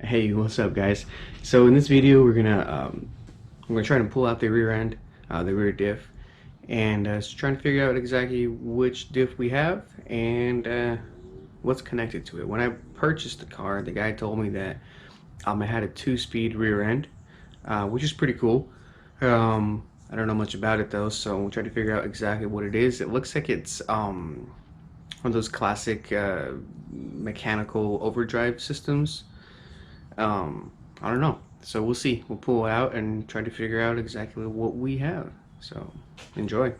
Hey, what's up, guys? So in this video, I'm gonna try to pull out the rear end, the rear diff, and trying to figure out exactly which diff we have and what's connected to it. When I purchased the car, the guy told me that it had a 2-speed rear end, which is pretty cool. I don't know much about it though, so we'll try to figure out exactly what it is. It looks like it's one of those classic mechanical overdrive systems. I don't know. So we'll see. We'll pull it out and try to figure out exactly what we have. So enjoy.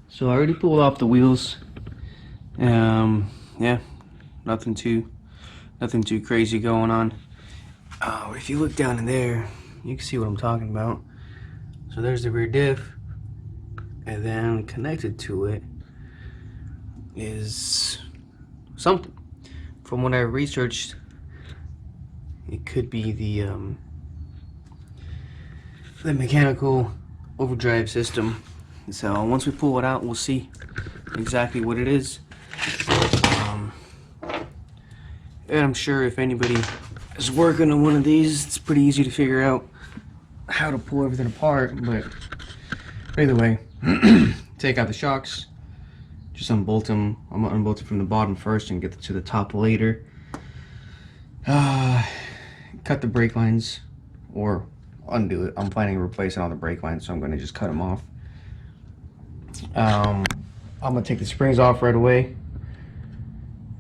So I already pulled off the wheels. Yeah, nothing too crazy going on. If you look down in there, you can see what I'm talking about. So there's the rear diff, and then connected to it is something. From what I researched, it could be the mechanical overdrive system. So once we pull it out, we'll see exactly what it is. And I'm sure if anybody is working on one of these, it's pretty easy to figure out how to pull everything apart. But either way, take out the shocks, just unbolt them. I'm gonna unbolt it from the bottom first and get to the top later. Cut the brake lines, or undo it. I'm planning on replacing all the brake lines, so I'm going to just cut them off. I'm going to take the springs off right away.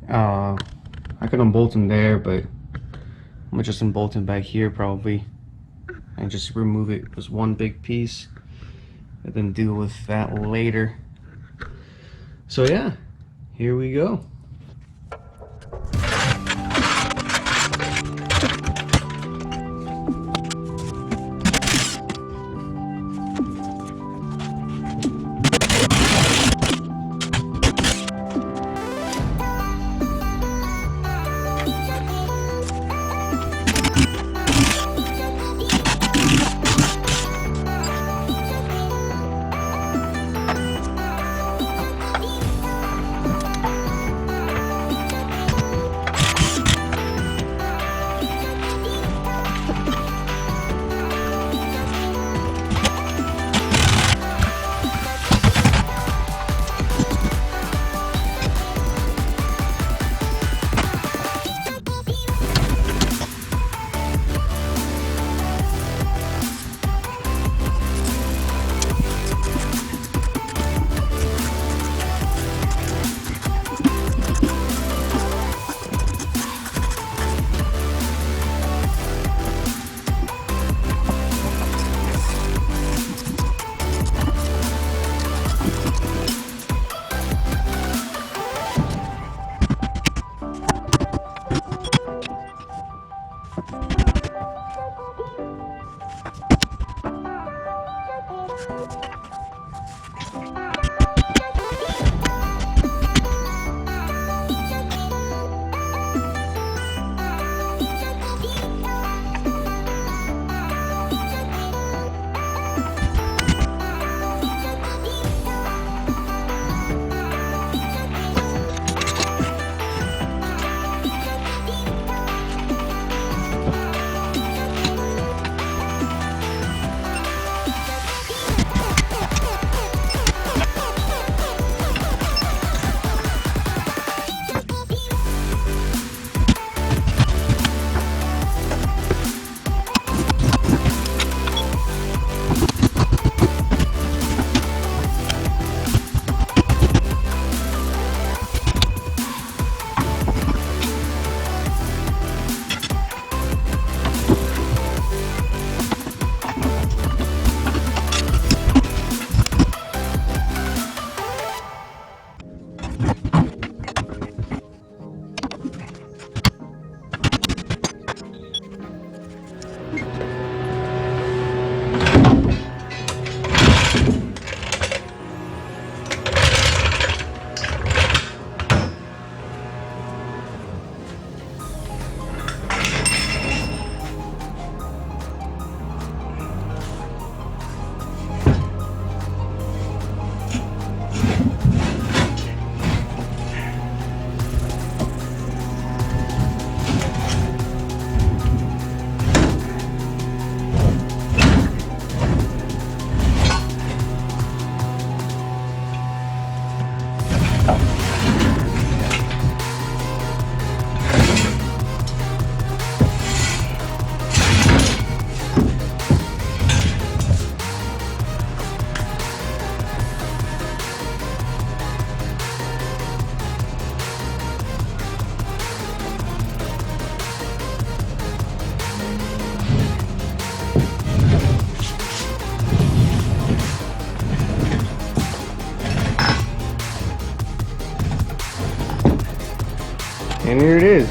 I could unbolt them there, but I'm going to just unbolt them back here probably, and just remove it as one big piece, and then deal with that later. So yeah, here we go. And here it is.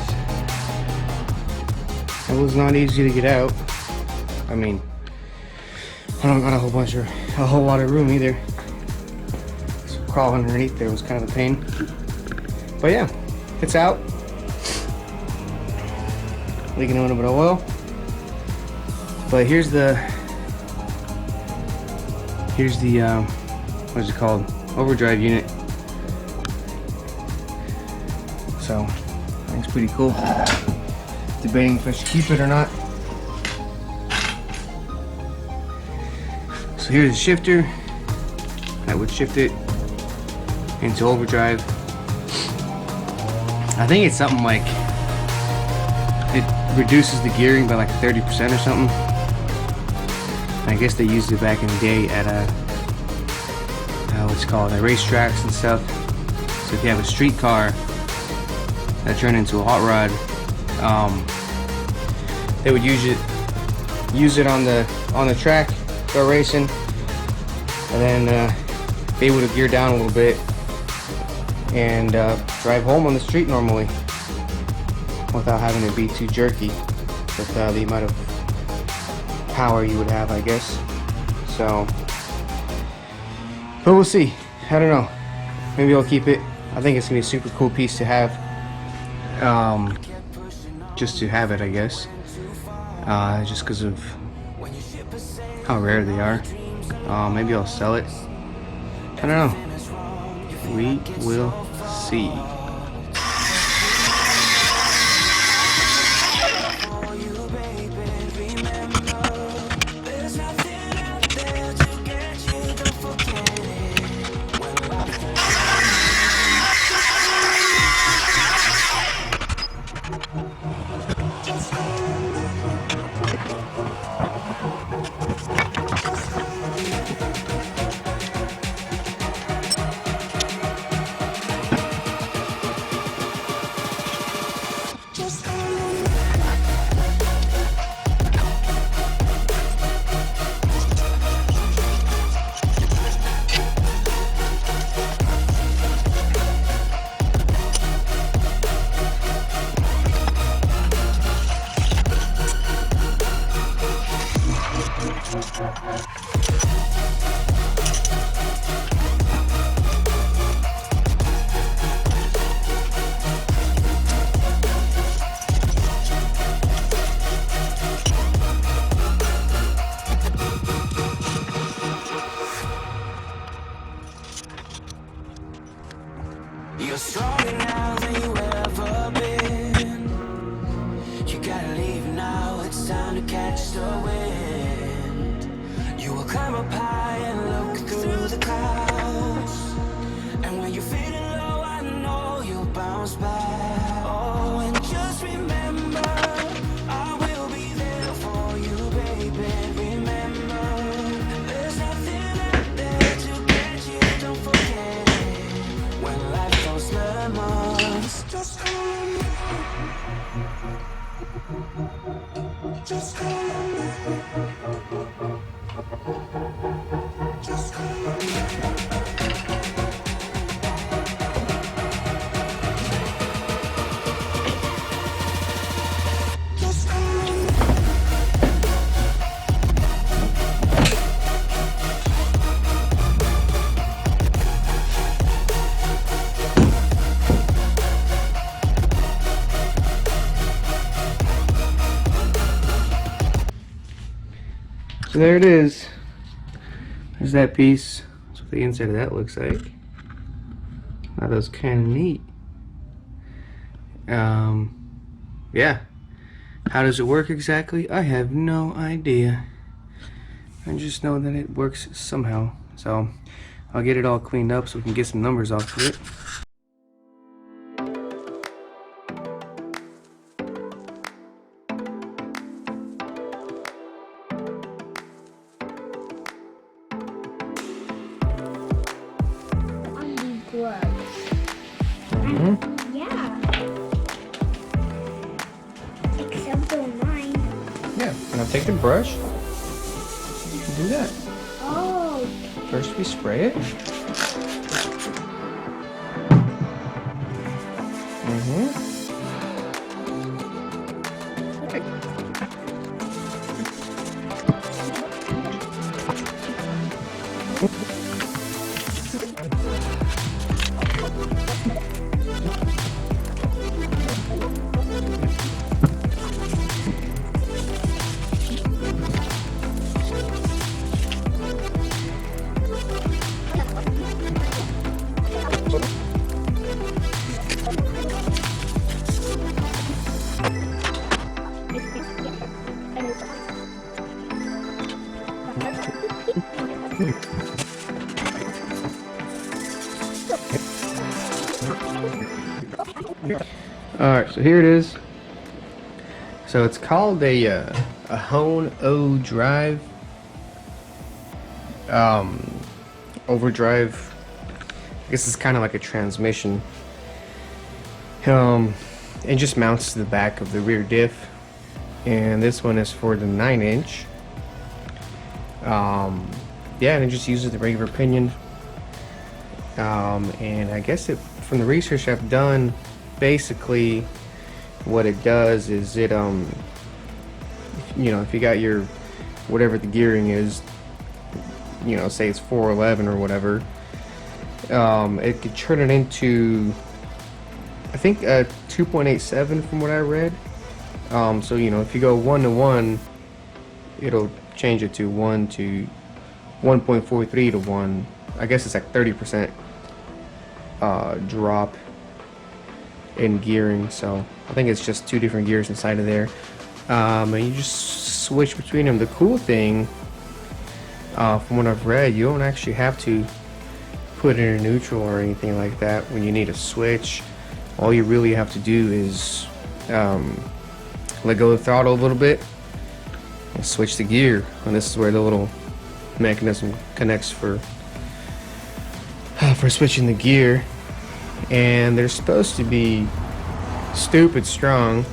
It was not easy to get out. I mean, I don't got a whole lot of room either. So crawling underneath there was kind of a pain. But yeah, it's out. Leaking a little bit of oil. But here's the what is it called? Overdrive unit. So I think it's pretty cool. Debating if I should keep it or not. So here's the shifter. I would shift it into overdrive. I think it's something like it reduces the gearing by like 30% or something. I guess they used it back in the day at what's it called, at racetracks and stuff. So if you have a street car that turned into a hot rod, they would use it on the track, go racing, and then they would have geared down a little bit and drive home on the street normally without having to be too jerky with the amount of power you would have, I guess. So, but we'll see. I don't know. Maybe I'll keep it. I think it's gonna be a super cool piece to have. Just to have it, I guess. Just because of how rare they are. Maybe I'll sell it. I don't know. We will see. You're stronger now than you ever been. You gotta leave now, it's time to catch the wind. You will climb up high and look through the clouds. And when you're feeling low, I know you'll bounce back. Oh, and just remember, I will be there for you, baby. Remember, there's nothing out there to get you, don't forget. When life throws lemons, just call me. Just call me. Just call me. Just call me. So there it is. There's that piece. That's what the inside of that looks like. That was kind of neat. Yeah. How does it work exactly? I have no idea. I just know that it works somehow. So I'll get it all cleaned up so we can get some numbers off of it. Yeah. Except for mine. Yeah, and I'll take the brush. You can do that. Oh. First we spray it. Alright, so here it is. So it's called a Overdrive. Overdrive. I guess it's kind of like a transmission. It just mounts to the back of the rear diff, and this one is for the 9-inch. Yeah, and it just uses the regular pinion. And I guess from the research I've done, basically what it does is it if you got your whatever the gearing is, say it's 411 or whatever, it could turn it into, I think, 2.87 from what I read. So if you go 1 to 1, it'll change it to 1.43 to 1. I guess it's like 30% drop in gearing. So I think it's just 2 different gears inside of there, and you just switch between them. The cool thing, from what I've read, you don't actually have to put it in neutral or anything like that when you need a switch. All you really have to do is let go of the throttle a little bit and switch the gear, and this is where the little mechanism connects for switching the gear. And they're supposed to be stupid strong,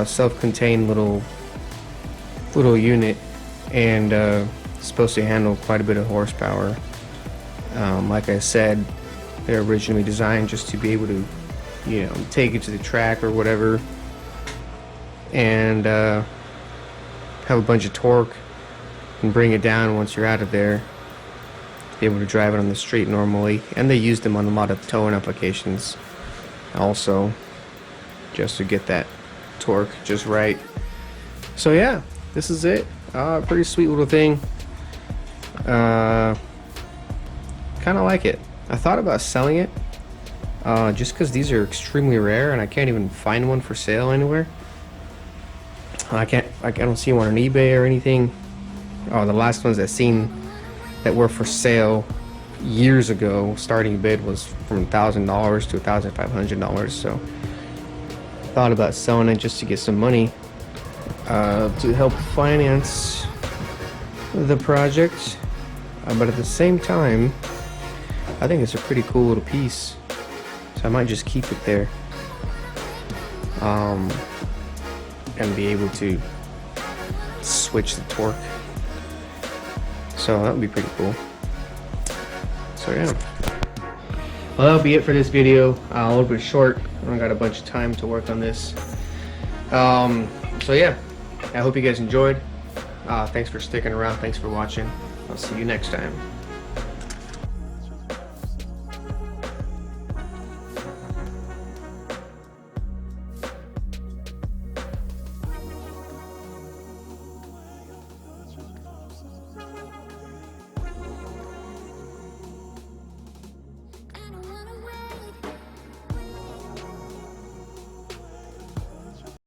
self-contained little unit, and supposed to handle quite a bit of horsepower. Like I said, they're originally designed just to be able to, take it to the track or whatever, and have a bunch of torque and bring it down once you're out of there, be able to drive it on the street normally. And they use them on a lot of towing applications also, just to get that torque just right. So yeah, this is it. Pretty sweet little thing. Kind of like it. I thought about selling it, just because these are extremely rare and I can't even find one for sale anywhere. I don't see one on eBay or anything. The last ones I've seen that were for sale years ago, starting bid was from $1,000 to $1,500. So I thought about selling it just to get some money to help finance the project, but at the same time, I think it's a pretty cool little piece, so I might just keep it there, and be able to switch the torque. So that would be pretty cool. So yeah. Well, that'll be it for this video. A little bit short. I got a bunch of time to work on this. So yeah, I hope you guys enjoyed. Thanks for sticking around. Thanks for watching. I'll see you next time.